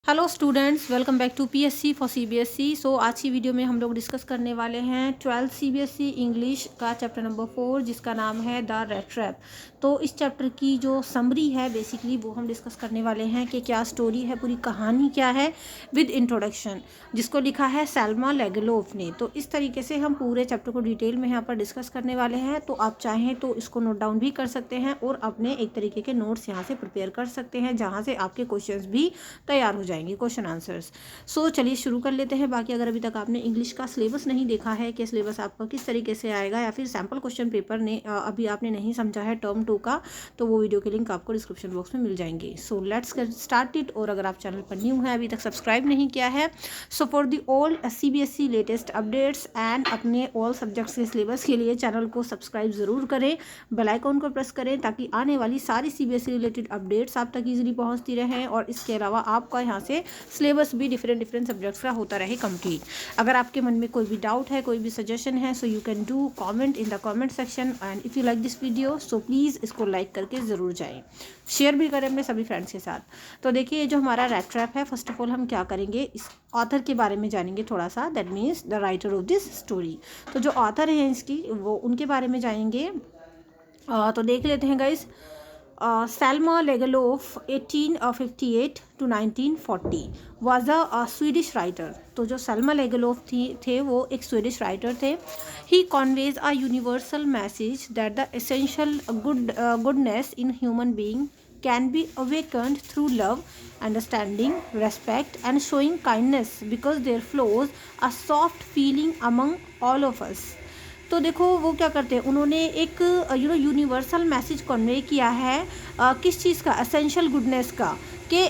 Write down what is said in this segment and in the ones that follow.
Hello students, welcome back to PSC for CBSE. So आज की video में हम लोग डिस्कस करने वाले हैं 12th सीबीएसई इंग्लिश का चैप्टर नंबर 4 जिसका नाम है द रेट ट्रैप। तो इस चैप्टर की जो समरी है बेसिकली वो हम डिस्कस करने वाले हैं कि क्या स्टोरी है, पूरी कहानी क्या है, विद इंट्रोडक्शन, जिसको लिखा है सेल्मा लेगलोफ ने। तो इस तरीके से हम पूरे चैप्टर को डिटेल में यहाँ पर डिस्कस करने वाले हैं। तो आप चाहें तो इसको नोट डाउन भी कर सकते हैं और अपने एक तरीके के नोट्स यहाँ से प्रिपेयर कर सकते हैं जहाँ से आपके क्वेश्चंस भी तैयार हो जाएंगे, क्वेश्चन आंसर्स। सो चलिए शुरू कर लेते हैं। बाकी अगर अभी तक आपने इंग्लिश का सिलेबस नहीं देखा है कि सिलेबस आपका किस तरीके से आएगा या फिर सैम्पल क्वेश्चन पेपर ने अभी आपने नहीं समझा है टर्म 2 का, तो वो वीडियो के लिंक आपको डिस्क्रिप्शन बॉक्स में मिल जाएंगे। So let's get started. और अगर आप चैनल पर न्यू हैं, अभी तक सब्सक्राइब नहीं किया है, so for the all CBSE latest updates and अपने ऑल सब्जेक्ट्स के सिलेबस के लिए चैनल को सब्सक्राइब ज़रूर करें, बेल आइकॉन को प्रेस करें ताकि आने वाली सारी सीबीएसई रिलेटेड अपडेट्स आप तक ईजिली पहुंचती रहें। और इसके अलावा आपका यहाँ से सिलेबस भी डिफरेंट सब्जेक्ट्स का होता रहे कंप्लीट। अगर आपके मन में कोई भी डाउट है, कोई भी सजेशन है, सो you can do comment in the comment section. And if you like this video so please इसको लाइक करके ज़रूर जाएं, शेयर भी करें अपने सभी फ्रेंड्स के साथ। तो देखिए, जो हमारा रेट ट्रैप है, फर्स्ट ऑफ ऑल हम क्या करेंगे, इस ऑथर के बारे में जानेंगे थोड़ा सा, that means the writer of this story. तो जो ऑथर हैं इसकी, वो उनके बारे में जाएंगे। तो देख लेते हैं guys. Selma Lagerlof 1858 to 1940 was a Swedish writer. तो जो सेल्मा लेगलोफ थे वो एक स्वीडिश राइटर थे। He conveys a universal message that the essential goodness in human being can be awakened through love, understanding, respect and showing kindness because there flows a soft feeling among all of us। तो देखो वो क्या करते हैं, उन्होंने एक universal message convey किया है। किस चीज़ का? एसेंशियल गुडनेस का। कि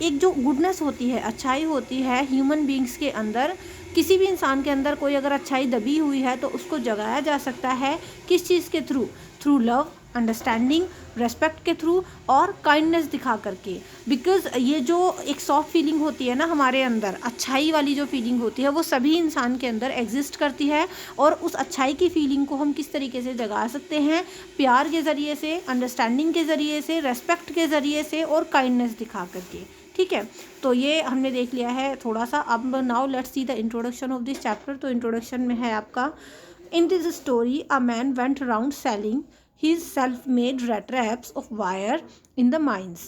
एक जो गुडनेस होती है, अच्छाई होती है ह्यूमन बींग्स के अंदर, किसी भी इंसान के अंदर कोई अगर अच्छाई दबी हुई है तो उसको जगाया जा सकता है। किस चीज़ के through? Through love, understanding, respect के थ्रू और काइंडनेस दिखा करके। बिकॉज ये जो एक सॉफ्ट फीलिंग होती है ना हमारे अंदर, अच्छाई वाली जो फीलिंग होती है, वो सभी इंसान के अंदर एग्जिस्ट करती है। और उस अच्छाई की फीलिंग को हम किस तरीके से जगा सकते हैं? प्यार के ज़रिए से, अंडरस्टैंडिंग के ज़रिए से, रेस्पेक्ट के ज़रिए से और काइंडनेस दिखा करके। ठीक है, तो ये हमने देख लिया है थोड़ा सा। अब now let's see the introduction of this chapter. तो इंट्रोडक्शन में है आपका, इन this story a man went around selling his self-made rat traps of wire in the mines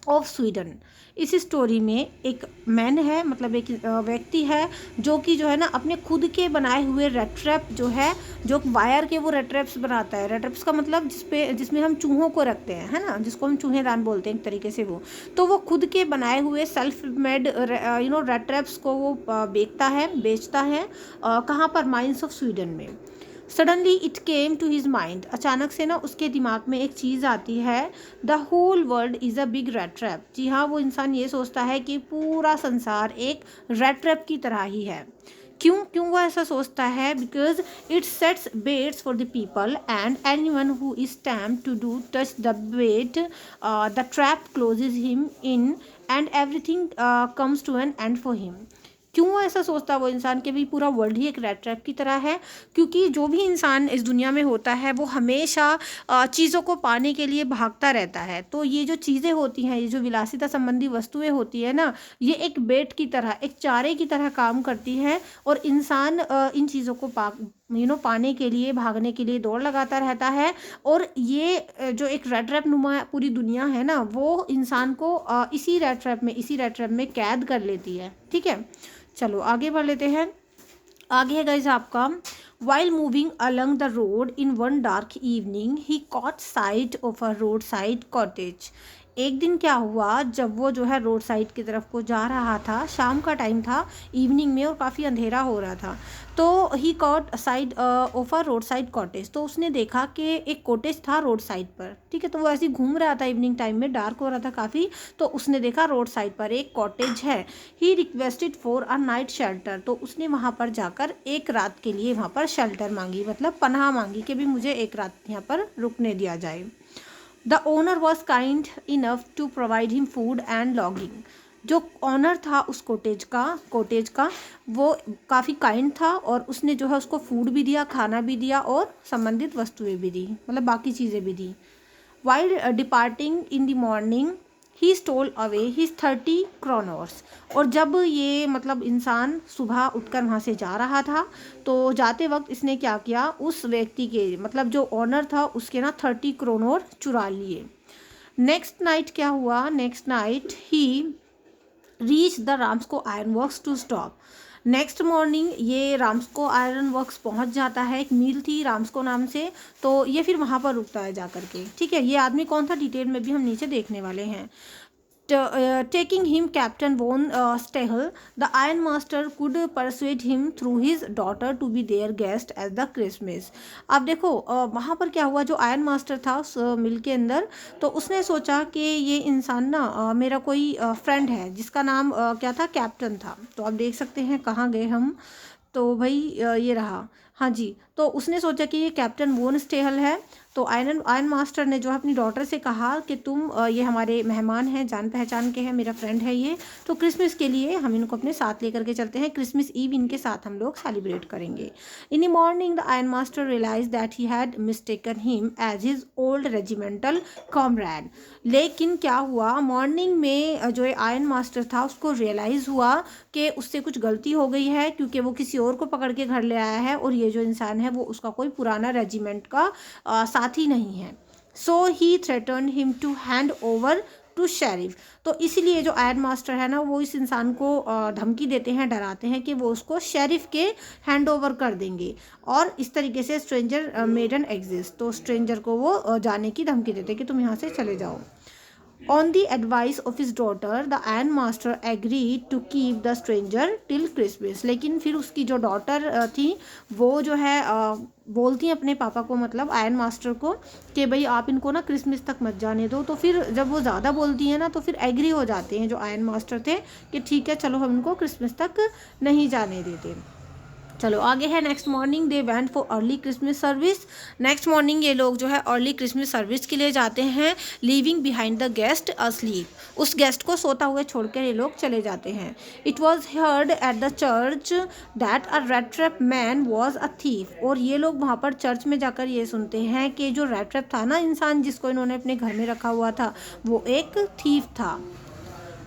of Sweden. इस स्टोरी में एक मैन है, मतलब एक व्यक्ति है जो कि जो है ना अपने खुद के बनाए हुए रेट ट्रैप जो है, जो वायर के वो रेट ट्रैप्स बनाता है। रेट ट्रैप्स का मतलब जिसमें हम चूहों को रखते हैं, है ना, जिसको हम चूहेदान बोलते हैं एक तरीके से। वो तो वो खुद के बनाए हुए सेल्फ मेड रेट ट्रैप्स को वो बेचता है। कहाँ पर? माइंस ऑफ स्वीडन में। Suddenly it came to his mind, अचानक से ना उसके दिमाग में एक चीज़ आती है, the whole world is a big rat trap. जी हाँ, वो इंसान ये सोचता है कि पूरा संसार एक रेट ट्रैप की तरह ही है। क्यों वो ऐसा सोचता है? Because it sets baits for the people and anyone who is tempted to do touch the bait, the trap closes him in and everything comes to an end for him. क्यों ऐसा सोचता है वो इंसान कि भाई पूरा world ही एक रेट ट्रैप की तरह है? क्योंकि जो भी इंसान इस दुनिया में होता है वो हमेशा चीज़ों को पाने के लिए भागता रहता है। तो ये जो चीज़ें होती हैं, ये जो विलासिता संबंधी वस्तुएं होती है ना, ये एक बेट की तरह, एक चारे की तरह काम करती हैं। और इंसान इन चीज़ों को पाने के लिए, भागने के लिए दौड़ लगाता रहता है। और ये जो एक रेट ट्रैप नुमा पूरी दुनिया है ना, वो इंसान को इसी रेट ट्रैप में कैद कर लेती है। ठीक है, चलो आगे बढ़ लेते हैं। आगे है गाइस आपका, while moving along the road in one dark evening he caught sight of a road side cottage. एक दिन क्या हुआ, जब वो जो है रोड साइड की तरफ को जा रहा था, शाम का टाइम था, इवनिंग में, और काफ़ी अंधेरा हो रहा था। तो he caught sight of a road side cottage. तो उसने देखा कि एक कॉटेज था रोड साइड पर। ठीक है, तो वो ऐसे ही घूम रहा था, इवनिंग टाइम में डार्क हो रहा था काफ़ी, तो उसने देखा रोड साइड पर एक कॉटेज है। He requested for a night shelter. तो उसने वहाँ पर जाकर एक रात के लिए वहाँ पर शेल्टर मांगी, मतलब पनाह मांगी कि भी मुझे एक रात यहाँ पर रुकने दिया जाए। The owner was kind enough to provide him food and lodging. जो ऑनर था उस कॉटेज का वो काफ़ी काइंड था, और उसने जो है उसको फूड भी दिया, खाना भी दिया और संबंधित वस्तुएं भी दी, मतलब बाकी चीज़ें भी दी। While departing in the morning he stole away his 30 kronors. और जब ये मतलब इंसान सुबह उठकर वहाँ से जा रहा था तो जाते वक्त इसने क्या किया, उस व्यक्ति के मतलब जो ऑनर था उसके ना 30 क्रोनर चुरा लिए। नेक्स्ट नाइट क्या हुआ, next night he reach the Ramsjo iron works to stop. Next morning ये राम्सको आयरन वर्क्स पहुंच जाता है, एक मिल थी राम्सको नाम से, तो ये फिर वहाँ पर रुकता है जा कर के। ठीक है, ये आदमी कौन था डिटेल में भी हम नीचे देखने वाले हैं। Taking him Captain von Stahel, the Iron Master could persuade him through his daughter to be their guest as the Christmas। अब देखो वहाँ पर क्या हुआ, जो आयरन मास्टर था उस मिल के अंदर, तो उसने सोचा कि ये इंसान ना मेरा कोई फ्रेंड है जिसका नाम क्या था, कैप्टन था। तो आप देख सकते हैं कहाँ गए हम, तो भाई ये रहा, हाँ जी। तो उसने सोचा कि ये कैप्टन वोन स्टेहल है। तो आयरन मास्टर ने जो है अपनी डॉटर से कहा कि तुम ये हमारे मेहमान हैं, जान पहचान के हैं, मेरा फ्रेंड है ये, तो क्रिसमस के लिए हम इनको अपने साथ लेकर के चलते हैं, क्रिसमस ईव इनके साथ हम लोग सेलिब्रेट करेंगे। In the morning the iron master realise that he had mistaken him as his old regimental comrade. लेकिन क्या हुआ, मॉर्निंग में जो आयरन मास्टर था उसको रियलाइज़ हुआ कि उससे कुछ गलती हो गई है, क्योंकि वो किसी और को पकड़ के घर ले आया है और ये जो इंसान है वो उसका कोई पुराना रेजिमेंट का साथी नहीं है। So he threaten him to hand over to sheriff. तो इसलिए जो आयरन मास्टर है ना वो इस इंसान को धमकी देते हैं, डराते हैं कि वो उसको शेरिफ के हैंड ओवर कर देंगे, और इस तरीके से स्ट्रेंजर मेड एन एग्जिस्ट। तो स्ट्रेंजर को वो जाने की धमकी देते हैं कि तुम यहाँ से चले जाओ। On the advice of his daughter, the Iron Master agreed to keep the stranger till Christmas। लेकिन फिर उसकी जो डॉटर थी वो जो है बोलती हैं अपने पापा को, मतलब आयरन मास्टर को, कि भाई आप इनको ना क्रिसमस तक मत जाने दो। तो फिर जब वो ज़्यादा बोलती हैं ना तो फिर एग्री हो जाते हैं जो आयरन मास्टर थे कि ठीक है चलो हम इनको क्रिसमस तक नहीं जाने देते। चलो आगे है, next morning they went for early Christmas service. Next morning ये लोग जो है अर्ली क्रिसमस सर्विस के लिए जाते हैं, leaving behind the guest asleep. उस गेस्ट को सोता हुए छोड़कर ये लोग चले जाते हैं। It was heard at the church that a red trap man was a thief. और ये लोग वहाँ पर चर्च में जाकर ये सुनते हैं कि जो रेड ट्रैप था ना इंसान जिसको इन्होंने अपने घर में रखा हुआ था वो एक थीफ था।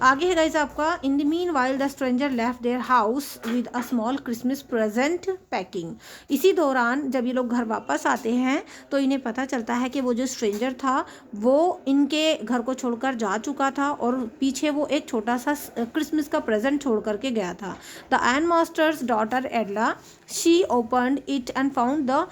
आगे है गाइस आपका, in the mean while the stranger left their house with a small Christmas present packing. इसी दौरान जब ये लोग घर वापस आते हैं तो इन्हें पता चलता है कि वो जो स्ट्रेंजर था वो इनके घर को छोड़कर जा चुका था और पीछे वो एक छोटा सा क्रिसमस का प्रेजेंट छोड़ करके गया था। The iron master's daughter Edla she opened it and found the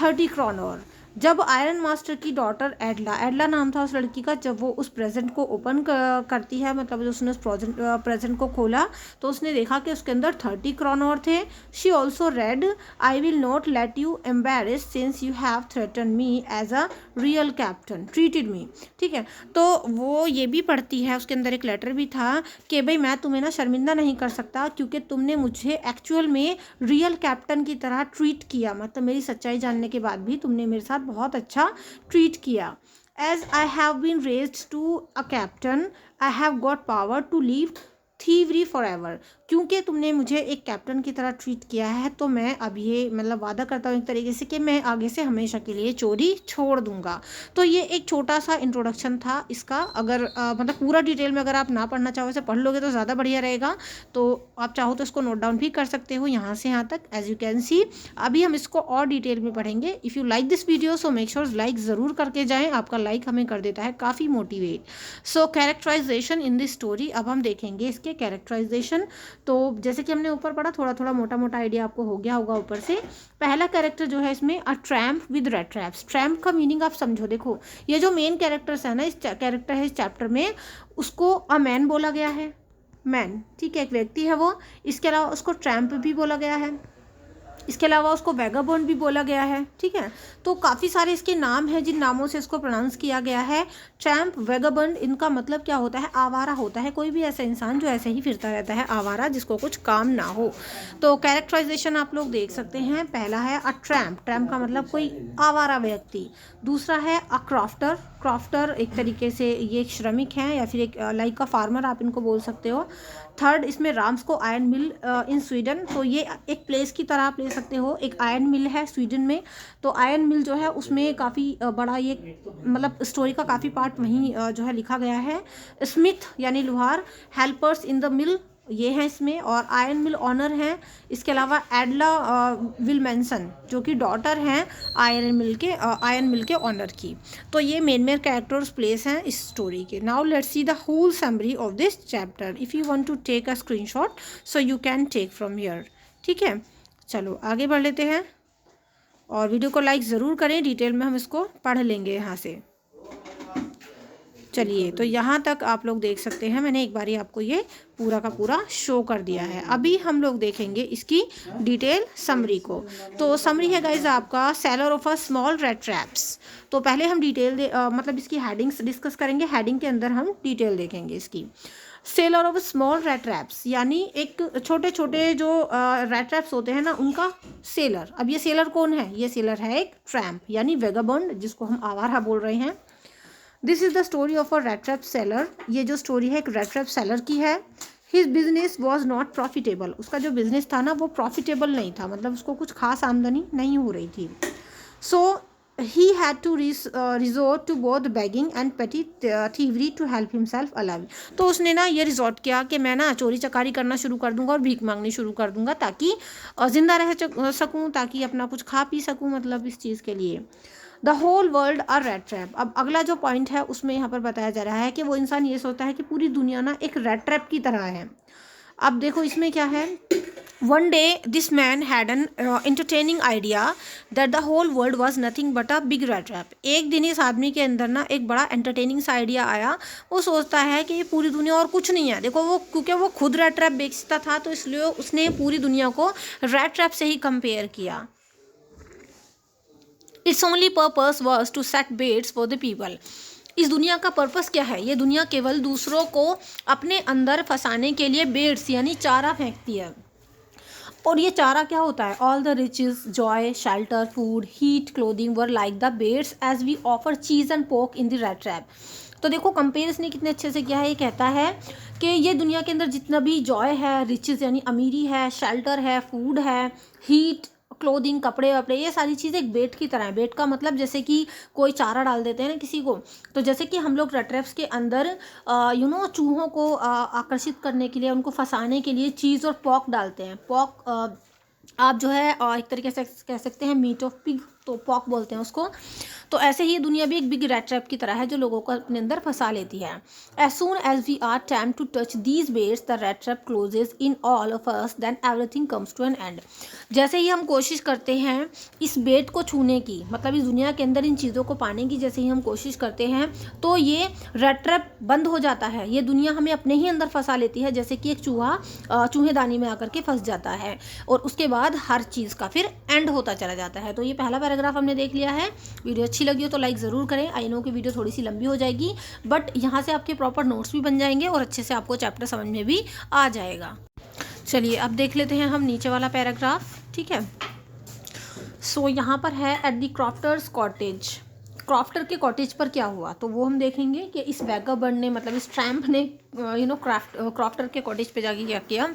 30 kroner. जब आयरन मास्टर की डॉटर एडला नाम था उस लड़की का, जब वो उस प्रेजेंट को ओपन करती है, मतलब जो उसने उस प्रेजेंट को खोला तो उसने देखा कि उसके अंदर 30 क्रोनर थे। She also read, I will not let you embarrass since you have threaten me as a real captain treated me. ठीक है, तो वो ये भी पढ़ती है, उसके अंदर एक लेटर भी था कि भाई मैं तुम्हें ना शर्मिंदा नहीं कर सकता क्योंकि तुमने मुझे एक्चुअल में रियल कैप्टन की तरह ट्रीट किया, मतलब मेरी सच्चाई जानने के बाद भी तुमने मेरे साथ बहुत अच्छा ट्रीट किया। As I have been raised to a captain I have got power to leave thievery for ever. क्योंकि तुमने मुझे एक कैप्टन की तरह ट्रीट किया है तो मैं अब ये मतलब वादा करता हूँ एक तरीके से कि मैं आगे से हमेशा के लिए चोरी छोड़ दूंगा। तो ये एक छोटा सा इंट्रोडक्शन था इसका। अगर मतलब पूरा डिटेल में अगर आप ना पढ़ना चाहो इसे पढ़ लोगे तो ज़्यादा बढ़िया रहेगा, तो आप चाहो तो इसको नोट डाउन भी कर सकते हो यहाँ से यहाँ तक। एज यू कैन सी अभी हम इसको और डिटेल में पढ़ेंगे। If you like this video so make sure like ज़रूर करके जाएँ, आपका लाइक हमें कर देता है काफ़ी motivate. So characterisation in this story, अब हम देखेंगे इसके कैरेक्टराइजेशन। तो जैसे कि हमने ऊपर पढ़ा थोड़ा थोड़ा मोटा मोटा आइडिया आपको हो गया होगा ऊपर से। पहला कैरेक्टर जो है इसमें a tramp with rat traps. Tramp का मीनिंग आप समझो, देखो ये जो मेन कैरेक्टर्स है ना, इस कैरेक्टर है इस चैप्टर में, उसको अ मैन बोला गया है, मैन, ठीक है, एक व्यक्ति है वो। इसके अलावा उसको ट्रैम्प भी बोला गया है, इसके अलावा उसको वैगाबॉन्ड भी बोला गया है। ठीक है, तो काफ़ी सारे इसके नाम हैं जिन नामों से इसको प्रोनाउंस किया गया है। ट्रैम्प, वैगाबॉन्ड, इनका मतलब क्या होता है, आवारा होता है, कोई भी ऐसा इंसान जो ऐसे ही फिरता रहता है, आवारा, जिसको कुछ काम ना हो। तो कैरेक्टराइजेशन आप लोग देख सकते हैं। पहला है अ ट्रैम्प, ट्रैम्प का मतलब कोई आवारा व्यक्ति। दूसरा है अ क्रॉफ्टर, क्रॉफ्टर एक तरीके से ये एक श्रमिक हैं या फिर एक लाइक का फार्मर आप इनको बोल सकते हो। थर्ड, इसमें राम्सको आयरन मिल इन स्वीडन, तो ये एक प्लेस की तरह आप ले सकते हो, एक आयरन मिल है स्वीडन में। तो आयरन मिल जो है उसमें काफ़ी बड़ा ये मतलब स्टोरी का काफ़ी पार्ट वहीं जो है लिखा गया है। स्मिथ यानी लोहार, हेल्पर्स इन द मिल ये हैं इसमें, और आयरन मिल ऑनर हैं। इसके अलावा एडला विलमेंसन जो कि डॉटर हैं आयरन मिल के ऑनर की। तो ये मेन कैरेक्टर्स प्लेस हैं इस स्टोरी के। Now let's see the whole summary of this chapter. If you want to take a screenshot so you can take from here. ठीक है, चलो आगे बढ़ लेते हैं और वीडियो को लाइक ज़रूर करें, डिटेल में हम इसको पढ़ लेंगे यहाँ से। चलिए, तो यहाँ तक आप लोग देख सकते हैं, मैंने एक बारी आपको ये पूरा का पूरा शो कर दिया है। अभी हम लोग देखेंगे इसकी डिटेल समरी को। तो समरी है गाइज आपका seller of a small red traps. तो पहले हम डिटेल मतलब इसकी हेडिंग्स डिस्कस करेंगे, हेडिंग के अंदर हम डिटेल देखेंगे इसकी। Seller of small red traps यानी एक छोटे छोटे जो रेड ट्रैप्स होते हैं ना उनका सेलर। अब ये सेलर कौन है? ये सेलर है एक ट्रैम्प यानी वेगाबॉन्ड, जिसको हम आवारा बोल रहे हैं। This is the story of a red trap seller. ये जो स्टोरी है एक रेड ट्रैप सेलर की है। His business was not profitable. उसका जो बिजनेस था ना वो प्रॉफिटेबल नहीं था, मतलब उसको कुछ खास आमदनी नहीं हो रही थी। So he had to resort to both begging and petty thievery to help himself alive. तो उसने ना ये रिजॉर्ट किया कि मैं ना चोरी चकारी करना शुरू कर दूंगा और भीख मांगनी शुरू कर दूंगा ताकि ज़िंदा रह सकूं, ताकि अपना कुछ खा पी सकूं, मतलब इस चीज़ के लिए। The whole world are red trap. अब अगला जो पॉइंट है उसमें यहाँ पर बताया जा रहा है कि वो इंसान ये सोचता है कि पूरी दुनिया ना एक रेड ट्रैप की तरह है। अब देखो इसमें क्या है। One day this man had an entertaining idea that the whole world was nothing but a big red trap. एक दिन इस आदमी के अंदर ना एक बड़ा एंटरटेनिंग सा आइडिया आया। वो सोचता है कि ये पूरी दुनिया और कुछ नहीं है। देखो वो क्योंकि वो खुद रेड ट्रैप बेचता था तो इसलिए उसने पूरी दुनिया को रेड ट्रैप से ही कंपेयर किया। Its only purpose was to set baits for the people. इस दुनिया का पर्पस क्या है? ये दुनिया केवल दूसरों को अपने अंदर फंसाने के लिए बेट्स यानी चारा फेंकती है। और ये चारा क्या होता है? All the riches, joy, shelter, food, heat, clothing were like the baits as we offer cheese and pork in the red trap. तो देखो कंपेयर्स ने कितने अच्छे से किया है। ये कहता है कि ये दुनिया के अंदर जितना भी जॉय है, रिचेस यानी अमीरी है, शेल्टर है, फूड है, हीट, क्लोथिंग, कपड़े वपड़े, ये सारी चीज़ें एक बेट की तरह है। बेट का मतलब जैसे कि कोई चारा डाल देते हैं ना किसी को, तो जैसे कि हम लोग रेड ट्रैप्स के अंदर चूहों को आकर्षित करने के लिए, उनको फंसाने के लिए चीज़ और पॉक डालते हैं। पॉक आप जो है एक तरीके से कह सकते हैं मीट ऑफ पिग, तो पॉक बोलते हैं उसको। तो ऐसे ही दुनिया भी एक बिग रेड ट्रैप की तरह है जो लोगों को अपने अंदर फंसा लेती है। As soon as we are time to touch these baits the red trap closes in all of us then everything comes to an end. जैसे ही हम कोशिश करते हैं इस बेट को छूने की, मतलब इस दुनिया के अंदर इन चीज़ों को पाने की, जैसे ही हम कोशिश करते हैं तो ये रेड ट्रैप बंद हो जाता है। ये दुनिया हमें अपने ही अंदर फंसा लेती है, जैसे कि एक चूहा चूहेदानी में आकर के फंस जाता है और उसके बाद हर चीज़ का फिर एंड होता चला जाता है। तो ये पहला पैराग्राफ हमने देख लिया है। वीडियो अच्छी लगी हो तो लाइक ज़रूर करें। आई नो कि वीडियो थोड़ी सी लंबी हो जाएगी, बट यहाँ से आपके प्रॉपर नोट्स भी बन जाएंगे और अच्छे से आपको चैप्टर समझ में भी आ जाएगा। चलिए अब देख लेते हैं हम नीचे वाला पैराग्राफ। ठीक है, सो यहाँ पर है एट द क्रॉफ्टर्स कॉटेज। क्रॉफ्टर के कॉटेज पर क्या हुआ तो वो हम देखेंगे कि इस वैगाबर्ड ने, मतलब इस ट्रैम्प ने क्रॉफ्टर के कॉटेज पे जाके क्या किया।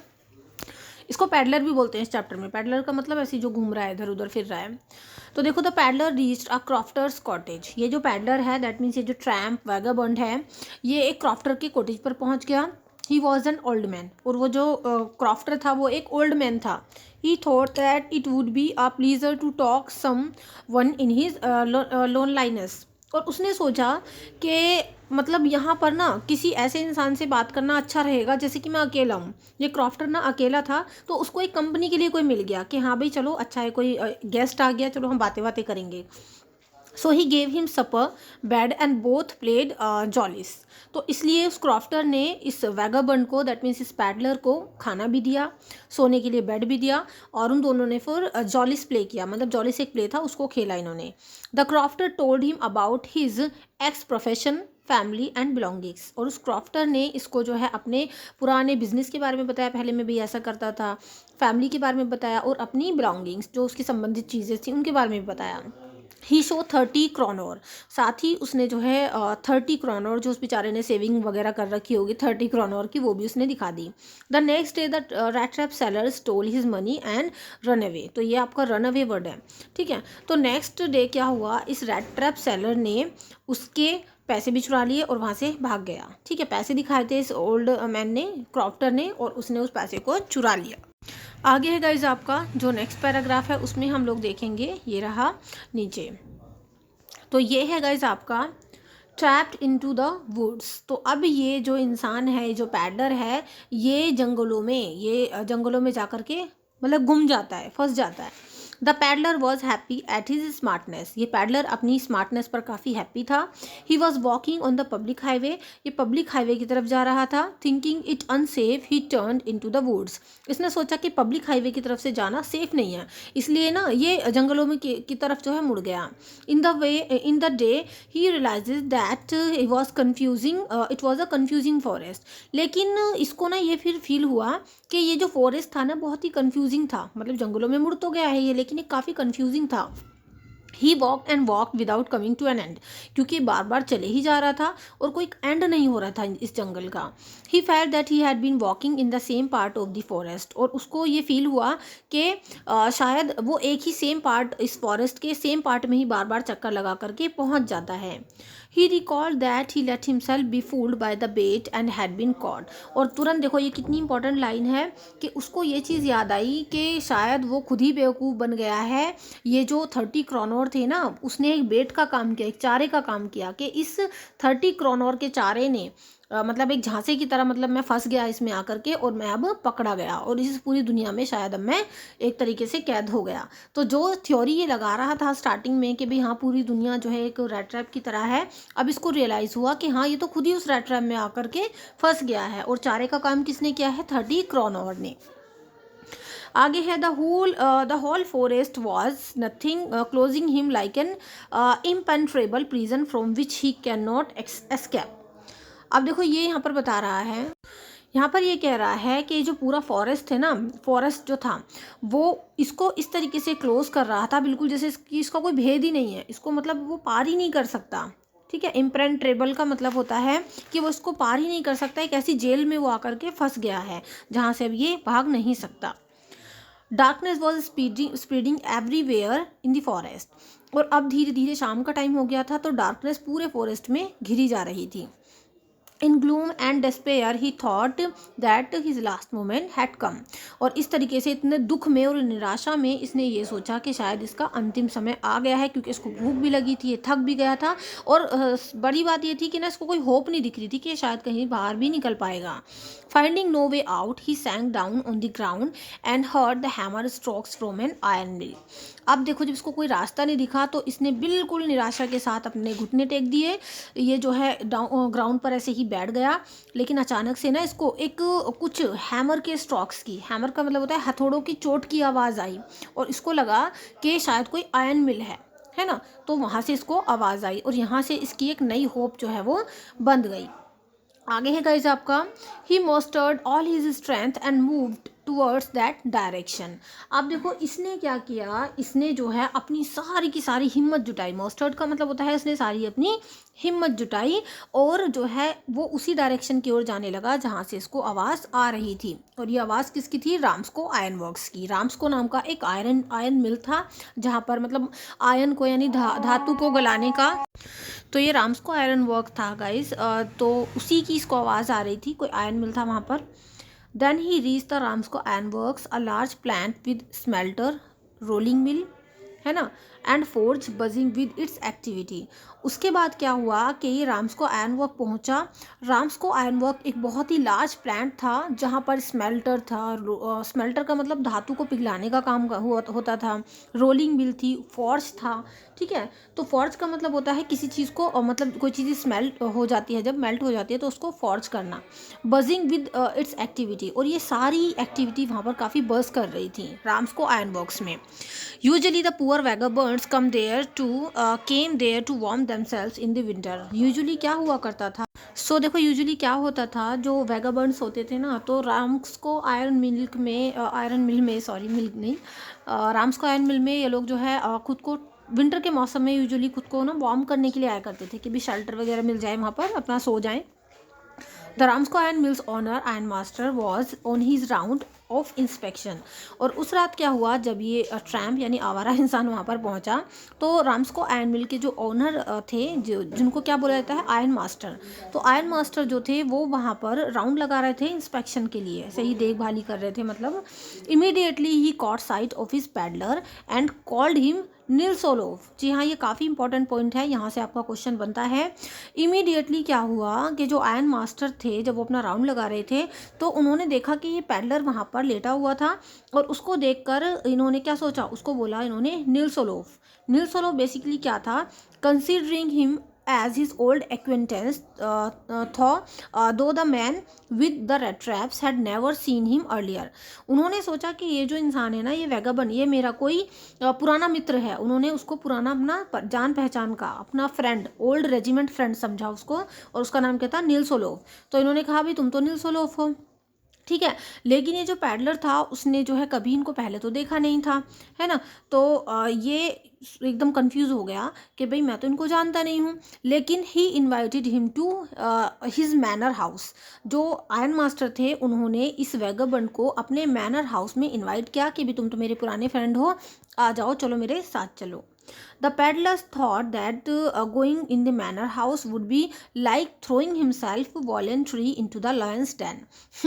इसको पैडलर भी बोलते हैं इस चैप्टर में। पैडलर का मतलब ऐसे जो घूम रहा है, इधर उधर फिर रहा है। तो देखो the peddler reached a crofter's cottage. ये जो पैडलर है दैट मीन्स ये जो ट्रैम्प वैगाबर्ड है, ये एक क्रॉफ्टर के कॉटेज पर पहुंच गया। He was an old man. और वो जो क्रॉफ्टर था वो एक ओल्ड मैन था। He thought that it would be a pleasure to talk someone in his loneliness. और उसने सोचा कि मतलब यहाँ पर ना किसी ऐसे इंसान से बात करना अच्छा रहेगा जैसे कि मैं अकेला हूँ। ये क्रॉफ्टर ना अकेला था, तो उसको एक कंपनी के लिए कोई मिल गया कि हाँ भाई चलो अच्छा है, कोई गेस्ट आ गया, चलो हम बातें बातें करेंगे। So he gave him supper bed and both played जॉलिस। तो इसलिए उस क्रॉफ्टर ने इस वैगाबर्ड को, दैट मीन्स इस पैडलर को, खाना भी दिया, सोने के लिए बेड भी दिया, और उन दोनों ने फिर जॉलिस प्ले किया। मतलब जॉलिस एक प्ले था, उसको खेला इन्होंने। The crofter told him about his ex profession, family and belongings. और उस क्रॉफ्टर ने इसको जो है अपने पुराने बिजनेस के बारे में बताया, पहले में भी ऐसा करता था, फैमिली के बारे में बताया और अपनी बिलोंगिंग्स जो उसकी संबंधित चीज़ें थी उनके बारे में भी बताया। ही शो 30 क्रोनोर, साथ ही उसने जो है 30 क्रोनोर जो उस बेचारे ने सेविंग वगैरह कर रखी होगी 30 क्रोनोर की, वो भी उसने दिखा दी। The next day the rat trap seller stole his money and run away, तो ये आपका रन अवे वर्ड है, ठीक है। तो नेक्स्ट डे क्या हुआ, इस रैट ट्रैप सेलर ने उसके पैसे भी चुरा लिए और वहाँ से भाग गया, ठीक है। पैसे दिखाए थे इस ओल्ड मैन ने, क्रॉफ्टर ने, और उसने उस पैसे को चुरा लिया। आगे है गाइज आपका जो नेक्स्ट पैराग्राफ है, उसमें हम लोग देखेंगे, ये रहा नीचे। तो ये है गाइज आपका ट्रैप्ड इनटू द वुड्स। तो अब ये जो इंसान है, जो पैडलर है, ये जंगलों में जाकर के मतलब गुम जाता है, फंस जाता है। The peddler was happy at his smartness, ये पैडलर अपनी स्मार्टनेस पर काफ़ी हैप्पी था। He was walking on the public highway, ये पब्लिक हाईवे की तरफ जा रहा था। Thinking it unsafe he turn into the woods, इसने सोचा कि पब्लिक हाईवे की तरफ से जाना सेफ नहीं है, इसलिए ना ये जंगलों में की तरफ जो है मुड़ गया। In the day he realises that it was a confusing forest, लेकिन इसको ना ये फिर फील हुआ कि ये जो फॉरेस्ट था ना बहुत ही कन्फ्यूजिंग था, मतलब जंगलों में मुड़ तो गया है ये, लेकिन ये काफ़ी कन्फ्यूजिंग था। He walk and walk without coming to an end, क्योंकि बार बार चले ही जा रहा था और कोई एंड नहीं हो रहा था इस जंगल का। He felt that he had been walking in the same part of the forest, और उसको ये फील हुआ कि शायद वो एक ही सेम पार्ट, इस फॉरेस्ट के सेम पार्ट में ही बार बार चक्कर लगा करके पहुंच जाता है। He recalled that he let himself be fooled by the bait and had been caught, और तुरंत देखो ये कितनी इंपॉर्टेंट लाइन है कि उसको ये चीज़ याद आई कि शायद वो खुद ही बेवकूफ़ बन गया है। ये जो 30 क्रोनोर थे ना, उसने एक बेट का काम किया, एक चारे का काम किया, कि इस 30 क्रोनोर के चारे ने मतलब एक झांसे की तरह, मतलब मैं फंस गया इसमें आकर के और मैं अब पकड़ा गया, और इस पूरी दुनिया में शायद अब मैं एक तरीके से कैद हो गया। तो जो थ्योरी ये लगा रहा था स्टार्टिंग में कि भाई हाँ पूरी दुनिया जो है एक रैट ट्रैप की तरह है, अब इसको रियलाइज़ हुआ कि हाँ ये तो खुद ही उस रैट ट्रैप में आकर के फंस गया है, और चारे का काम किसने किया है, 30 क्रोनोर ने। आगे है the whole forest was nothing closing him like an impenetrable prison from which he can not escape. अब देखो ये यहाँ पर बता रहा है, यहाँ पर ये कह रहा है कि जो पूरा फॉरेस्ट है ना, फॉरेस्ट जो था वो इसको इस तरीके से क्लोज कर रहा था, बिल्कुल जैसे इसका कोई भेद ही नहीं है, इसको मतलब वो पार ही नहीं कर सकता, ठीक है। इम्पेनेट्रेबल का मतलब होता है कि वो इसको पार ही नहीं कर सकता, एक ऐसी जेल में वो आकर के फंस गया है जहाँ से अब ये भाग नहीं सकता। Darkness was spreading everywhere in the forest, और अब धीरे धीरे शाम का टाइम हो गया था, तो डार्कनेस पूरे फॉरेस्ट में घिरी जा रही थी। In gloom and despair he thought that his last moment had come, और इस तरीके से इतने दुख में और निराशा में इसने ये सोचा कि शायद इसका अंतिम समय आ गया है, क्योंकि इसको भूख भी लगी थी, ये थक भी गया था, और बड़ी बात ये थी कि ना इसको कोई होप नहीं दिख रही थी कि शायद कहीं बाहर भी निकल पाएगा। Finding no way out he sank down on the ground and heard the hammer strokes from an iron mill. अब देखो जब इसको कोई रास्ता नहीं दिखा तो इसने बिल्कुल निराशा के साथ अपने घुटने टेक दिए, ये जो है ग्राउंड पर ऐसे ही बैठ गया। लेकिन अचानक से ना इसको एक कुछ हैमर के स्ट्रोक्स की, हैमर का मतलब होता है हथौड़ों की चोट की आवाज़ आई, और इसको लगा कि शायद कोई आयरन मिल है ना, तो वहाँ से इसको आवाज़ आई, और यहाँ से इसकी एक नई होप जो है वो बंद गई। आगे है गाइज आपका, he mustered all his strength and moved towards that direction. अब देखो इसने क्या किया, इसने जो है अपनी सारी की सारी हिम्मत जुटाई, मस्टर्ड का मतलब होता है इसने सारी अपनी हिम्मत जुटाई, और जो है वो उसी डायरेक्शन की ओर जाने लगा जहाँ से इसको आवाज़ आ रही थी। और ये आवाज़ किसकी थी, राम्सको आयरन वर्क्स की। राम्सको नाम का एक आयरन मिल था, जहाँ पर मतलब आयरन को यानी धातु को गलाने का, तो ये राम्सको आयरन वर्क था गाइज, तो उसी की इसको आवाज़ आ रही थी, कोई आयरन मिल था वहाँ पर। Then he reach the Ramsjo iron works, a large plant with smelter, rolling mill, है ना, and forge buzzing with its activity. उसके बाद क्या हुआ कि ये राम्सको आयरन वर्क पहुंचा। राम्सको आयरन वर्क एक बहुत ही लार्ज प्लांट था जहां पर स्मेल्टर था, स्मेल्टर का मतलब धातु को पिघलाने का काम होता था, रोलिंग मिल थी, फॉर्ज था, ठीक है। तो फॉर्ज का मतलब होता है किसी चीज़ को मतलब कोई चीज़ स्मेल्ट हो जाती है, जब मेल्ट हो जाती है तो उसको फॉर्ज करना। बजिंग विद इट्स एक्टिविटी, और ये सारी एक्टिविटी वहाँ पर काफ़ी बज़ कर रही थी राम्सको आयरन वर्क्स में। Usually the poor vagabonds come there to came there to warm themselves in the winter. Usually क्या हुआ करता था, देखो यूजुअली क्या होता था, जो वैगाबर्ड्स होते थे ना, तो राम्सको आयरन मिल में सॉरी मिल्क नहीं, राम्सको आयरन मिल में ये लोग जो है खुद को विंटर के मौसम में यूजुअली खुद को ना वार्म करने के लिए आया करते थे कि भी शेल्टर वगैरह मिल जाए, वहाँ पर अपना सो जाएं। The Ramsjo iron mills owner iron master was on his round of inspection. और उस रात क्या हुआ, जब ये ट्रैम्प यानी आवारा इंसान वहाँ पर पहुँचा, तो रामस्को आयरन मिल के जो ओनर थे, जो जिनको क्या बोला जाता है, आयरन मास्टर, तो आयरन मास्टर जो थे वो वहाँ पर राउंड लगा रहे थे इंस्पेक्शन के लिए, सही देखभाली कर रहे थे मतलब। Immediately he caught sight of his peddler and called him Nils Olof. जी हाँ, ये काफ़ी इंपॉर्टेंट पॉइंट है, यहाँ से आपका क्वेश्चन बनता है। इमीडिएटली क्या हुआ कि जो आयरन मास्टर थे, जब वो अपना राउंड लगा रहे थे, तो उन्होंने देखा कि ये पैडलर वहाँ पर लेटा हुआ था, और उसको देखकर इन्होंने क्या सोचा, उसको बोला इन्होंने Niels Olaf. Niels Olaf basically क्या था, considering him as his old acquaintance, though the man with the red traps had never seen him earlier। उन्होंने सोचा कि ये जो इंसान है ना, ये वैगाबंड, ये मेरा कोई पुराना मित्र है। उन्होंने उसको पुराना अपना जान पहचान का अपना फ्रेंड, ओल्ड रेजिमेंट फ्रेंड समझा उसको, और उसका नाम क्या था, नील्स ओलोफ। तो इन्होंने कहा भाई तुम तो नील्स ओलोफ हो, ठीक है। लेकिन ये जो पैडलर था उसने जो है कभी इनको पहले तो देखा नहीं था, है ना। तो ये एकदम कंफ्यूज हो गया कि भाई मैं तो इनको जानता नहीं हूँ। लेकिन he invited him to his manor house. जो आयरन मास्टर थे उन्होंने इस वैगाबंड को अपने मैनर हाउस में इनवाइट किया कि भाई तुम तो मेरे पुराने फ्रेंड हो, आ जाओ, चलो मेरे साथ चलो। The peddlers thought that going in the manor house would be like throwing himself voluntarily into the lion's den।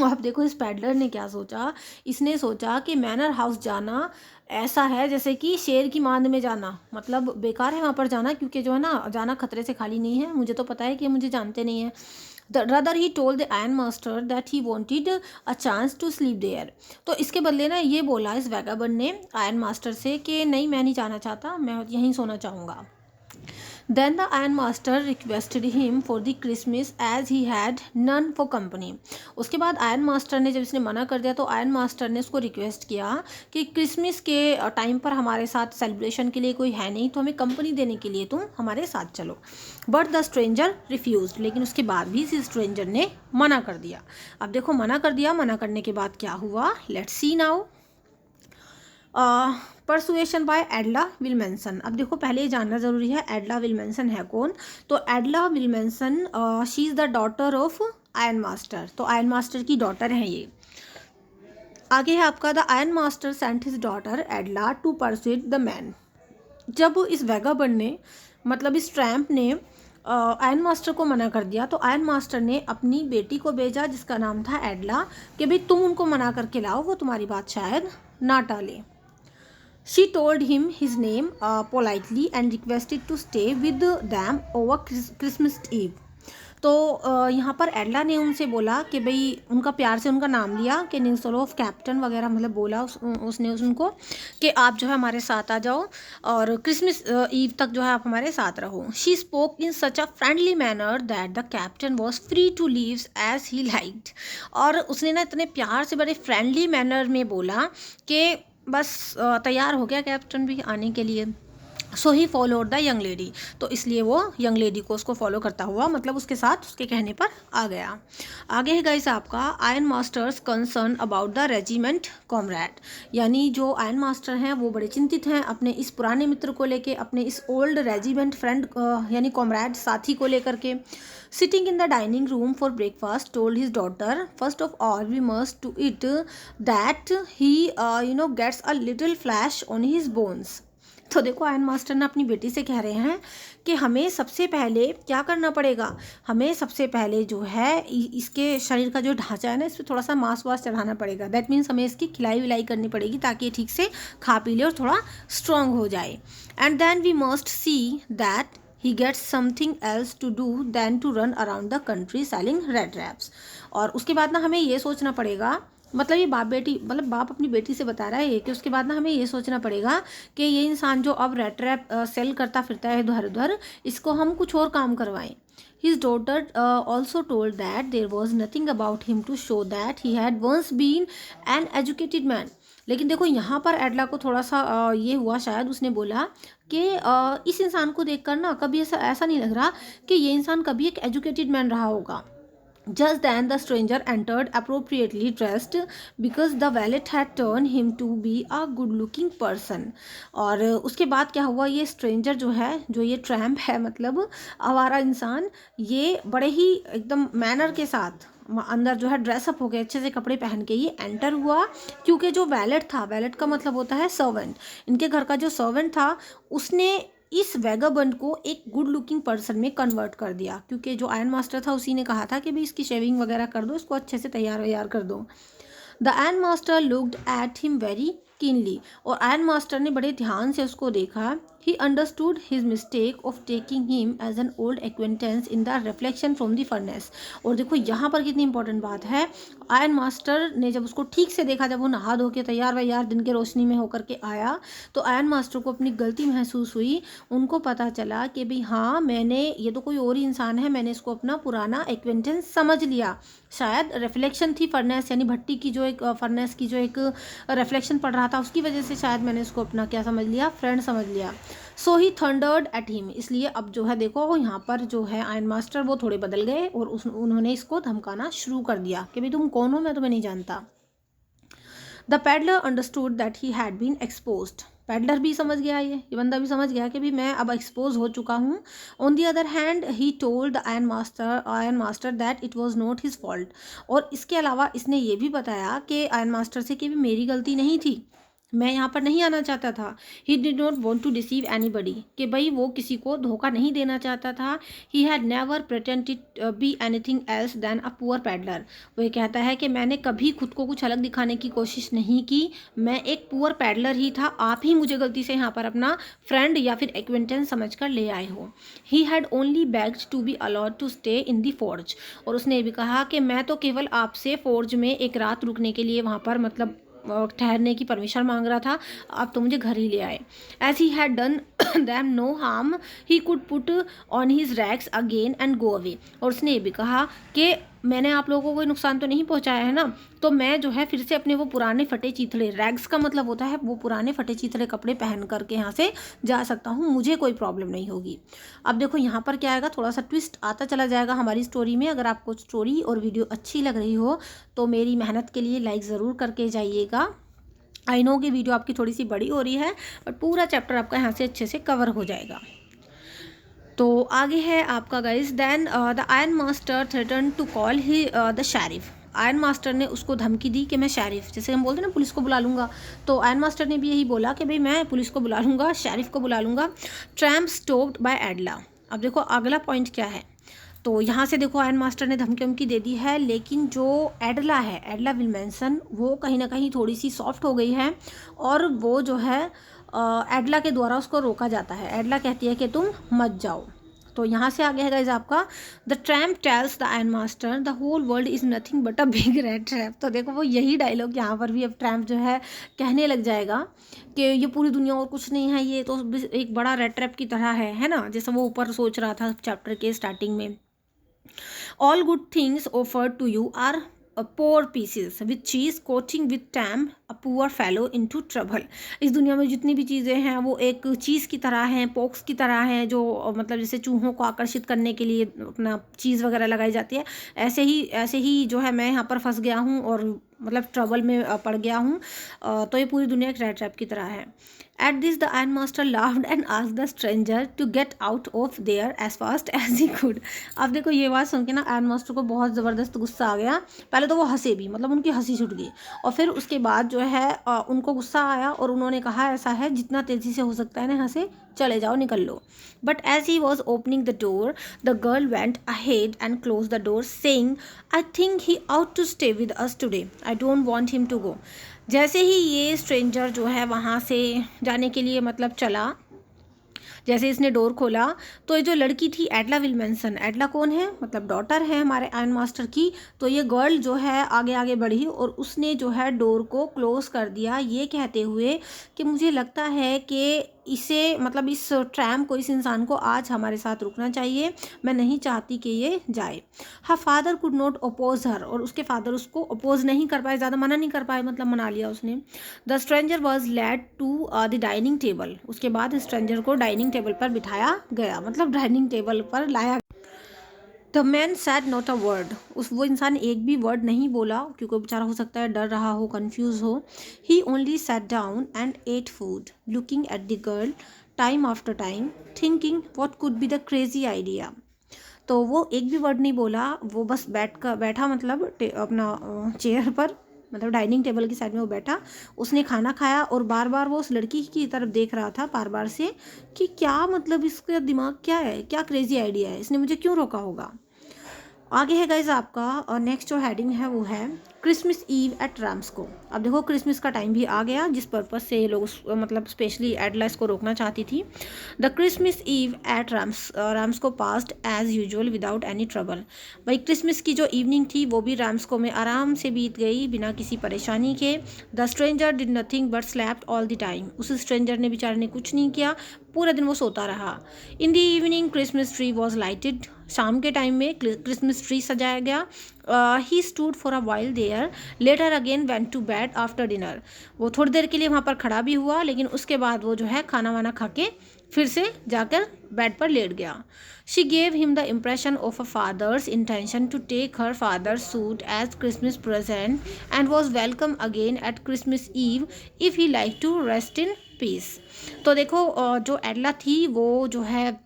अब देखो इस पैडलर ने क्या सोचा, इसने सोचा कि मैनर हाउस जाना ऐसा है जैसे कि शेर की मांद में जाना, मतलब बेकार है वहाँ पर जाना, क्योंकि जो है ना, जाना खतरे से खाली नहीं है। मुझे तो पता है कि मुझे जानते नहीं है। Rather he told the iron master that he wanted a chance to sleep there। तो इसके बदले ना ये बोला इस वैगाबंड ने आयरन मास्टर से कि नहीं, मैं नहीं जाना चाहता, मैं यहीं सोना चाहूँगा। Then the iron master requested him for the Christmas as he had none for company। उसके बाद आयरन मास्टर ने, जब इसने मना कर दिया, तो आयरन मास्टर ने उसको रिक्वेस्ट किया कि क्रिसमस के टाइम पर हमारे साथ सेलिब्रेशन के लिए कोई है नहीं, तो हमें कंपनी देने के लिए तुम हमारे साथ चलो। But the stranger refuse. लेकिन उसके बाद भी इस स्ट्रेंजर ने मना कर दिया। अब देखो मना कर दिया, मना करने के बाद क्या हुआ, let's see now. Persuasion by Edla Willmansson. अब देखो पहले ये जानना ज़रूरी है एडला विल्मेंसन है कौन। तो Edla Willmansson she is the daughter of iron master. तो आयरन मास्टर की डॉटर हैं ये। आगे है आपका, the iron master sent his daughter Edla to persuade the man. जब इस वैगाबंड ने, मतलब इस ट्रैम्प ने आयरन मास्टर को मना कर दिया, तो आयरन मास्टर ने अपनी बेटी को भेजा जिसका नाम था एडला, कि भाई तुम उनको मना करके लाओ, वो तुम्हारी बात शायद ना टाले। She told him his name politely and requested to stay with them over Christmas Eve। तो यहाँ पर एडला ने उनसे बोला कि भाई, उनका प्यार से उनका नाम लिया कि नील्स ओलोफ कैप्टन वगैरह, मतलब बोला उसने उनको कि आप जो है हमारे साथ आ जाओ और क्रिसमस ईव तक जो है आप हमारे साथ रहो। She spoke in such a friendly manner that the captain was free to leave as he liked. और उसने ना इतने प्यार से, बड़े फ्रेंडली मैनर में बोला कि बस तैयार हो गया कैप्टन भी आने के लिए। So he followed the young lady. तो इसलिए वो यंग लेडी को उसको फॉलो करता हुआ, मतलब उसके साथ उसके कहने पर आ गया। आगे है गाइस आपका, iron masters concern about the regiment comrade. यानी जो आयरन मास्टर हैं वो बड़े चिंतित हैं अपने इस पुराने मित्र को लेके, अपने इस ओल्ड रेजिमेंट फ्रेंड यानी कॉमरेड, साथी को लेकर के। Sitting in the dining room for breakfast, told his daughter, first of all we must to eat that he gets a little flesh on his bones। तो देखो आयरन मास्टर ने अपनी बेटी से कह रहे हैं कि हमें सबसे पहले क्या करना पड़ेगा, हमें सबसे पहले जो है इसके शरीर का जो ढांचा है ना, इस पर थोड़ा सा मांस वास चढ़ाना पड़ेगा। दैट मीन्स हमें इसकी खिलाई विलाई करनी पड़ेगी ताकि ये ठीक से खा पी ले और थोड़ा स्ट्रॉन्ग हो जाए। And then we must see that he gets something else to do than to run around the country selling red wraps। और उसके बाद ना हमें ये सोचना पड़ेगा, मतलब ये बाप बेटी, मतलब बाप अपनी बेटी से बता रहा है कि उसके बाद ना हमें ये सोचना पड़ेगा कि ये इंसान जो अब रेड रैप सेल करता फिरता है इधर उधर, इसको हम कुछ और काम करवाएं। His daughter also told that there was nothing about him to show that he had once been an educated man। लेकिन देखो यहाँ पर एडला को थोड़ा सा ये हुआ, शायद उसने बोला कि इस इंसान को देखकर ना कभी ऐसा नहीं लग रहा कि ये इंसान कभी एक एजुकेटेड मैन रहा होगा। Just then the stranger entered appropriately dressed because the valet had turned him to be a good looking person. और उसके बाद क्या हुआ, ये स्ट्रेंजर जो है, जो ये ट्रैम्प है, मतलब आवारा इंसान, ये बड़े ही एकदम मैनर के साथ अंदर जो है ड्रेसअप हो गए, अच्छे से कपड़े पहन के ये एंटर हुआ, क्योंकि जो वैलेट था, वैलेट का मतलब होता है सर्वेंट, इनके घर का जो सर्वेंट था उसने इस वैगाबंड को एक गुड लुकिंग पर्सन में कन्वर्ट कर दिया, क्योंकि जो आयरन मास्टर था उसी ने कहा था कि भाई इसकी शेविंग वगैरह कर दो, इसको अच्छे से तैयार वैयार कर दो। The iron master looked at him very keenly, और आयरन मास्टर ने बड़े ध्यान से उसको देखा। He understood his mistake of taking him as an old acquaintance in the reflection from the furnace. और देखो यहाँ पर कितनी इंपॉर्टेंट बात है, आयरन मास्टर ने जब उसको ठीक से देखा, जब वो नहा धो के तैयार वैयार दिन के रोशनी में होकर के आया, तो आयरन मास्टर को अपनी गलती महसूस हुई। उनको पता चला कि भाई हाँ, मैंने, ये तो कोई और ही इंसान है, मैंने इसको अपना पुराना एक्वेंटेंस समझ लिया। शायद रिफ्लेक्शन थी फर्नेस, यानी भट्टी की जो एक फर्नेस की जो एक रिफ्लेक्शन पड़ रहा था, उसकी वजह से शायद मैंने इसको अपना क्या समझ लिया, फ्रेंड समझ लिया। सो ही थंडर्ड एट हिम, इसलिए अब जो है देखो यहाँ पर जो है आयरन मास्टर वो थोड़े बदल गए और उन्होंने इसको धमकाना शुरू कर दिया कि भाई तुम कौन हो, मैं तुम्हें नहीं जानता। The peddler understood that he had been exposed, peddler भी समझ गया, ये बंदा भी समझ गया कि भी मैं अब एक्सपोज हो चुका हूँ। On the other hand he told the iron master that it was not his fault, और इसके अलावा इसने ये भी बताया कि आयरन मास्टर से कि भी मेरी गलती नहीं थी, मैं यहाँ पर नहीं आना चाहता था। He did not want to deceive anybody, कि भाई वो किसी को धोखा नहीं देना चाहता था। He had never pretended be anything else then a poor peddler, वो ये कहता है कि मैंने कभी खुद को कुछ अलग दिखाने की कोशिश नहीं की, मैं एक पुअर पैडलर ही था, आप ही मुझे गलती से यहाँ पर अपना फ्रेंड या फिर एक्वेंटेंस समझ कर ले आए हो। He had only begged to be allowed to stay in the forge, और उसने ये भी कहा कि मैं तो केवल आपसे फोर्ज में एक रात रुकने के लिए वहाँ पर मतलब ठहरने की परमिशन मांग रहा था, आप तो मुझे घर ही ले आए। As he had done them no harm he could put on his rags again and go away, और उसने ये भी कहा कि मैंने आप लोगों को कोई नुकसान तो नहीं पहुंचाया है ना, तो मैं जो है फिर से अपने वो पुराने फटे चीथड़े, रैग्स का मतलब होता है वो पुराने फटे चीथड़े कपड़े पहन करके यहाँ से जा सकता हूँ, मुझे कोई प्रॉब्लम नहीं होगी। अब देखो यहाँ पर क्या आएगा, थोड़ा सा ट्विस्ट आता चला जाएगा हमारी स्टोरी में। अगर आपको स्टोरी और वीडियो अच्छी लग रही हो तो मेरी मेहनत के लिए लाइक ज़रूर करके जाइएगा। आई नो कि वीडियो आपकी थोड़ी सी बड़ी हो रही है, बट पूरा चैप्टर आपका यहाँ से अच्छे से कवर हो जाएगा। तो आगे है आपका guys, then the iron master threaten to call he the sheriff, iron master ने उसको धमकी दी कि मैं शेरिफ, जैसे हम बोलते हैं ना पुलिस को बुला लूँगा, तो आयरन मास्टर ने भी यही बोला कि भाई मैं पुलिस को बुला लूँगा, शेरिफ को बुला लूँगा। ट्रैम्प स्टॉप्ड बाय एडला, अब देखो अगला पॉइंट क्या है, तो यहाँ से देखो आयरन मास्टर ने धमकी वमकी दे दी है, लेकिन जो एडला है, एडला विल्मेंसन, वो कहीं ना कहीं थोड़ी सी सॉफ्ट हो गई है, और वो जो है एडला के द्वारा उसको रोका जाता है। एडला कहती है कि तुम मत जाओ। तो यहाँ से आगे है गाइस आपका, the tramp tells the iron master the whole world is nothing but a big red trap. तो देखो वो यही डायलॉग यहाँ पर भी अब ट्रैम्प जो है कहने लग जाएगा कि ये पूरी दुनिया और कुछ नहीं है, ये तो एक बड़ा रेड ट्रैप की तरह है ना, जैसा वो ऊपर सोच रहा था चैप्टर के स्टार्टिंग में। All good things offered to you are poor pieces with cheese coating with tam a poor fellow into trouble। इस दुनिया में जितनी भी चीज़ें हैं वो एक चीज़ की तरह हैं, पोक्स की तरह हैं, जो मतलब जैसे चूहों को आकर्षित करने के लिए अपना चीज़ वगैरह लगाई जाती है, ऐसे ही जो है मैं यहाँ पर फंस गया हूँ और मतलब ट्रबल में पड़ गया हूँ। तो ये पूरी दुनिया एक रेड ट्रैप की तरह है। At this the Iron Master laughed and asked the stranger to get out of there as fast as he could। अब देखो ये बात सुन के ना आयरन मास्टर को बहुत ज़बरदस्त गुस्सा आ गया। पहले तो वो हंसे भी, मतलब उनकी हंसी छूट गई, और फिर उसके बाद जो है उनको गुस्सा आया और उन्होंने कहा ऐसा है जितना तेज़ी से हो सकता है ना यहाँ से चले जाओ, निकल लो। But as he was opening the door the girl went ahead and close the door saying I think he ought to stay with us today, I don't want him to go. जैसे ही ये stranger जो है वहाँ से जाने के लिए मतलब चला, जैसे इसने डोर खोला तो ये जो लड़की थी एडला विल्मेंसन, एडला कौन है, मतलब डॉटर है हमारे आयरन मास्टर की, तो ये गर्ल जो है आगे आगे बढ़ी और उसने जो है डोर को क्लोज कर दिया, ये कहते हुए कि मुझे लगता है कि इसे मतलब इस ट्रैम को, इस इंसान को आज हमारे साथ रुकना चाहिए, मैं नहीं चाहती कि ये जाए। Her father could not oppose her, और उसके फादर उसको अपोज नहीं कर पाए, ज़्यादा मना नहीं कर पाए, मतलब मना लिया उसने। The stranger was led to the dining table, उसके बाद स्ट्रेंजर को डाइनिंग टेबल पर बिठाया गया, मतलब डाइनिंग टेबल पर लाया। The man sad not a word, वो इंसान एक भी वर्ड नहीं बोला, क्योंकि बेचारा हो सकता है डर रहा हो, कंफ्यूज हो. He only sat down and ate food, looking at the girl time after time, thinking what could be the crazy idea. तो वो एक भी वर्ड नहीं बोला, वो बस बैठा मतलब अपना चेयर पर, मतलब डाइनिंग टेबल की साइड में वो बैठा. उसने खाना खाया और बार बार वो उस लड़की की तरफ देख रहा था बार बार से कि क्या मतलब इसका दिमाग क्या है, क्या क्रेजी आइडिया है, इसने मुझे क्यों रोका होगा. आगे है गाइज आपका, और नेक्स्ट जो हेडिंग है वो है क्रिसमस ईव एट रैम्सको. अब देखो क्रिसमस का टाइम भी आ गया, जिस पर्पज से ये लोग मतलब स्पेशली एडला इसको रोकना चाहती थी. The Christmas Eve at Ramsjo passed as usual without any trouble. भाई क्रिसमस की जो इवनिंग थी वो भी रैम्सको में आराम से बीत गई, बिना किसी परेशानी के. The stranger did nothing but slapped all the time. उस स्ट्रेंजर ने बेचारे ने कुछ नहीं किया, पूरे दिन वो सोता रहा. In the evening Christmas tree was lighted. शाम के टाइम में क्रिसमस ट्री सजाया गया. He stood for a while there, later again went to bed after dinner. वो थोड़ी देर के लिए वहाँ पर खड़ा भी हुआ, लेकिन उसके बाद वो जो है खाना वाना खा के फिर से जाकर बेड पर लेट गया. She gave him the impression of a father's intention to take her father suit as Christmas present and was welcome again at Christmas eve if he like to rest in peace. तो देखो जो एडला थी वो जो है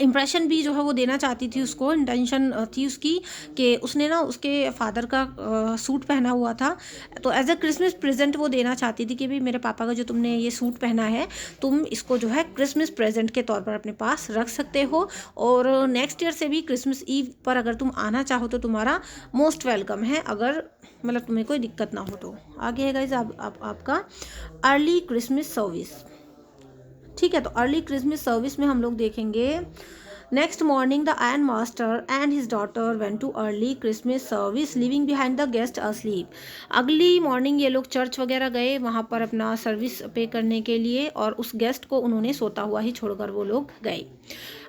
impression भी जो है वो देना चाहती थी उसको, इंटेंशन थी उसकी कि उसने ना उसके फादर का सूट पहना हुआ था, तो एज अ क्रिसमस प्रेजेंट वो देना चाहती थी कि भाई मेरे पापा का जो तुमने ये सूट पहना है, तुम इसको जो है क्रिसमस प्रेजेंट के तौर पर अपने पास रख सकते हो, और नेक्स्ट ईयर से भी क्रिसमस ईव पर अगर तुम आना चाहो तो तुम्हारा मोस्ट वेलकम है, अगर मतलब तुम्हें कोई दिक्कत ना हो तो. आगे है गाइज आपका अर्ली क्रिसमस सर्विस. ठीक है, तो अर्ली क्रिसमस सर्विस में हम लोग देखेंगे next morning the iron master and his daughter went too early Christmas service living behind the guest asleep. अगली मॉर्निंग ये लोग चर्च वगैरह गए वहाँ पर अपना सर्विस पे करने के लिए, और उस गेस्ट को उन्होंने सोता हुआ ही छोड़कर वो लोग गए.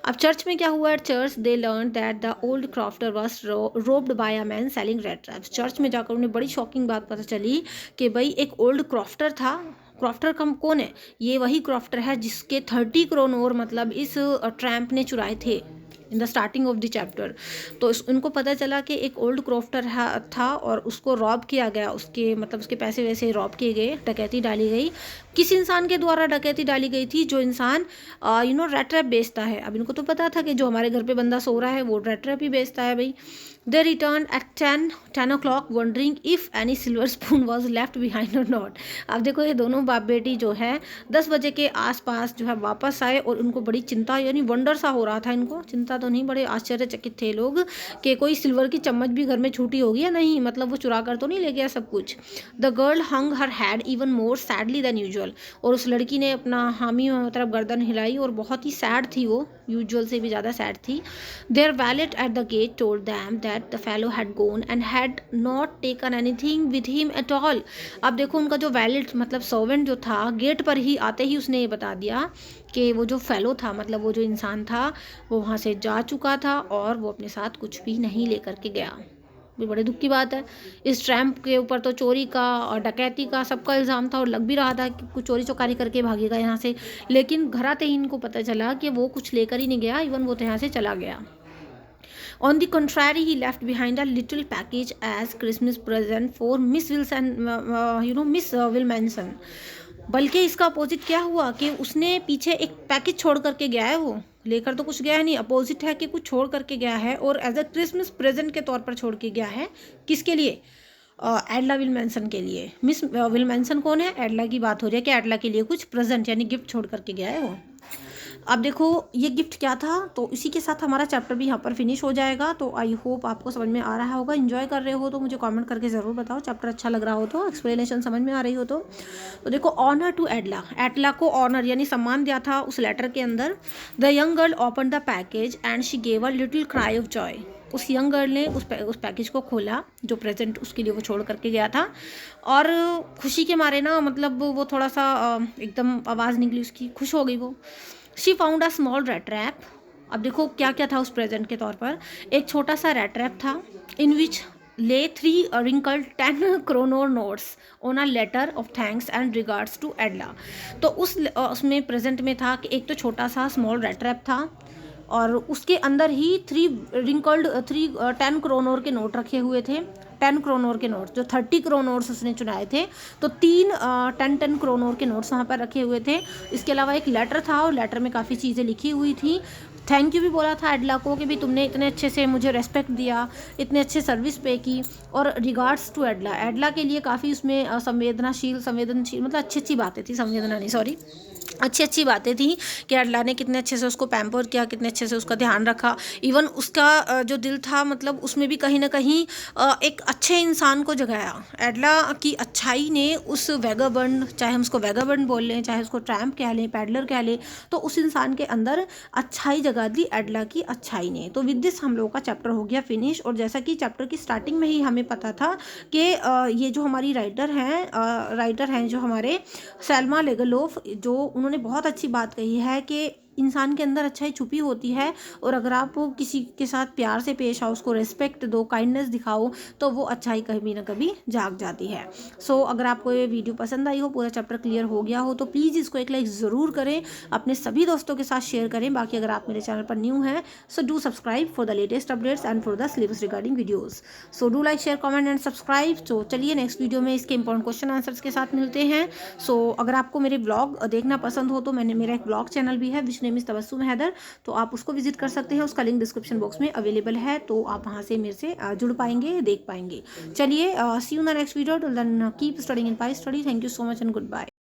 अब चर्च में क्या हुआ, church they learn that the old crofter was robbed by a man selling red traps. Church में जाकर उन्हें बड़ी शॉकिंग बात पता चली कि भाई एक ओल्ड क्रॉफ्टर था. क्रॉफ्टर कौन है, ये वही क्रॉफ्टर है जिसके 30 क्रोनोर मतलब इस ट्रैम्प ने चुराए थे in the starting of the chapter. तो उनको पता चला कि एक ओल्ड क्रॉफ्टर था और उसको रॉब किया गया, उसके मतलब उसके पैसे वैसे रॉब किए गए, डकैती डाली गई. किस इंसान के द्वारा डकैती डाली गई थी, जो इंसान रेड ट्रैप बेचता है. अब इनको तो पता था कि जो हमारे घर पे बंदा सो रहा है वो रेड ट्रैप ही बेचता है भाई. They returned at 10 o'clock wondering if any silver spoon was left behind or not. अब देखो ये दोनों बाप बेटी जो है 10 बजे के आसपास जो है वापस आए, और उनको बड़ी चिंता यानी वंडर सा हो रहा था. इनको चिंता तो नहीं, बड़े आश्चर्यचकित थे लोग कि कोई सिल्वर की चम्मच भी घर में छूटी होगी या नहीं, मतलब वो चुरा कर तो नहीं ले गया सब कुछ. The girl hung her had even more sadly than usual. और उस लड़की ने अपना हामी मतलब गर्दन हिलाई और बहुत ही सैड थी, वो यूजुअल से भी ज़्यादा सैड थी. There valet at the gate told them that the fellow had gone and had not taken anything with him at all. अब देखो उनका जो वैलेट मतलब सर्वेंट जो था, गेट पर ही आते ही उसने ये बता दिया कि वो जो फेलो था मतलब वो जो इंसान था वो वहाँ से जा चुका था और वो अपने साथ कुछ भी नहीं लेकर के गया. भी बड़े दुख की बात है. इस ट्रैम्प के ऊपर तो चोरी का और डकैती का सबका इल्ज़ाम था, और लग भी रहा था कि कुछ चोरी चौकारी करके भागेगा यहाँ से, लेकिन घर आते ही इनको पता चला कि वो कुछ लेकर ही नहीं गया, इवन वो तो यहाँ से चला गया. On the contrary, he left behind a little package as Christmas present for Miss Wilson, Miss Wilmanson. बल्कि इसका अपोजिट क्या हुआ कि उसने पीछे एक पैकेज छोड़ करके गया है, वो लेकर तो कुछ गया नहीं, अपोजिट है कि कुछ छोड़ करके गया है, और एज अ क्रिसमस प्रेजेंट के तौर पर छोड़ के गया है. किसके लिए, एडला विलमेंसन के लिए. मिस विलमेंसन कौन है, एडला की बात हो रही है कि एडला के लिए कुछ प्रेजेंट यानी गिफ्ट छोड़ करके गया है वो. अब देखो ये गिफ्ट क्या था, तो इसी के साथ हमारा चैप्टर भी यहाँ पर फिनिश हो जाएगा. तो आई होप आपको समझ में आ रहा होगा. एंजॉय कर रहे हो तो मुझे कमेंट करके ज़रूर बताओ. चैप्टर अच्छा लग रहा हो तो, एक्सप्लेनेशन समझ में आ रही हो तो देखो ऑनर टू एडला. एडला को ऑनर यानी सम्मान दिया था उस लेटर के अंदर. The young girl open the package and she gave a little cry of Joy. उस यंग गर्ल ने उस पैकेज को खोला जो प्रेजेंट उसके लिए वो छोड़ करके गया था, और खुशी के मारे ना मतलब वो थोड़ा सा एकदम आवाज़ निकली उसकी, खुश हो गई वो. She found a small red trap. अब देखो क्या क्या था उस प्रेजेंट के तौर पर. एक छोटा सा रेड ट्रैप था इन विच ले 3 wrinkled 10 kronor notes on a letter of thanks and regards to Edla. तो उसमें प्रेजेंट में था कि एक तो छोटा सा स्मॉल रेड ट्रैप था और उसके अंदर ही 10 क्रोनोर के नोट रखे हुए थे। 10 क्रोनोर के नोट, जो 30 क्रोनोर्स उसने चुनाए थे, तो 10 क्रोनोर के नोट्स वहाँ पर रखे हुए थे। इसके अलावा एक लेटर था और लेटर में काफ़ी चीज़ें लिखी हुई थी। थैंक यू भी बोला था एडला को कि भी तुमने इतने अच्छे से मुझे रेस्पेक्ट दिया, इतने अच्छे सर्विस पे की, और रिगार्ड्स टू एडला, एडला के लिए काफ़ी उसमें संवेदनशील मतलब अच्छी अच्छी बातें थी, संवेदना नहीं सॉरी, अच्छी अच्छी बातें थी कि एडला ने कितने अच्छे से उसको पैम्पर किया, कितने अच्छे से उसका ध्यान रखा। इवन उसका जो दिल था, मतलब उसमें भी कहीं ना कहीं एक अच्छे इंसान को जगाया। एडला की अच्छाई ने उस वैगाबंड, चाहे हम उसको वैगाबंड बोल लें, चाहे उसको ट्रैम्प कह लें, पैडलर कह लें, तो उस इंसान के अंदर अच्छाई जगा दी एडला की अच्छाई ने। तो विद दिस हम लोग का चैप्टर हो गया फिनिश। और जैसा कि चैप्टर की स्टार्टिंग में ही हमें पता था कि ये जो हमारी राइटर हैं जो हमारे सेल्मा लेगलोफ, जो उन्होंने बहुत अच्छी बात कही है कि इंसान के अंदर अच्छाई छुपी होती है, और अगर आप किसी के साथ प्यार से पेश आओ, उसको रिस्पेक्ट दो, काइंडनेस दिखाओ, तो वो अच्छाई कभी ना कभी जाग जाती है। सो अगर आपको ये वीडियो पसंद आई हो, पूरा चैप्टर क्लियर हो गया हो, तो प्लीज़ इसको एक लाइक ज़रूर करें, अपने सभी दोस्तों के साथ शेयर करें। बाकी अगर आप मेरे चैनल पर न्यू हैं, so do subscribe for the latest updates and for the syllabus regarding videos. So do like, share, comment and subscribe. तो चलिए नेक्स्ट वीडियो में इसके इंपॉर्टेंट क्वेश्चन आंसर्स के साथ मिलते हैं। सो अगर आपको मेरे ब्लॉग देखना पसंद हो, तो मेरा एक ब्लॉग चैनल भी है which name is Tabassum Haider, तो आप उसको विजिट कर सकते हैं। उसका लिंक डिस्क्रिप्शन बॉक्स में अवेलेबल है, तो आप वहाँ से मेरे से जुड़ पाएंगे, देख पाएंगे। चलिए see you in the next video. Till then keep studying in Pi Study. Thank you so much and good bye.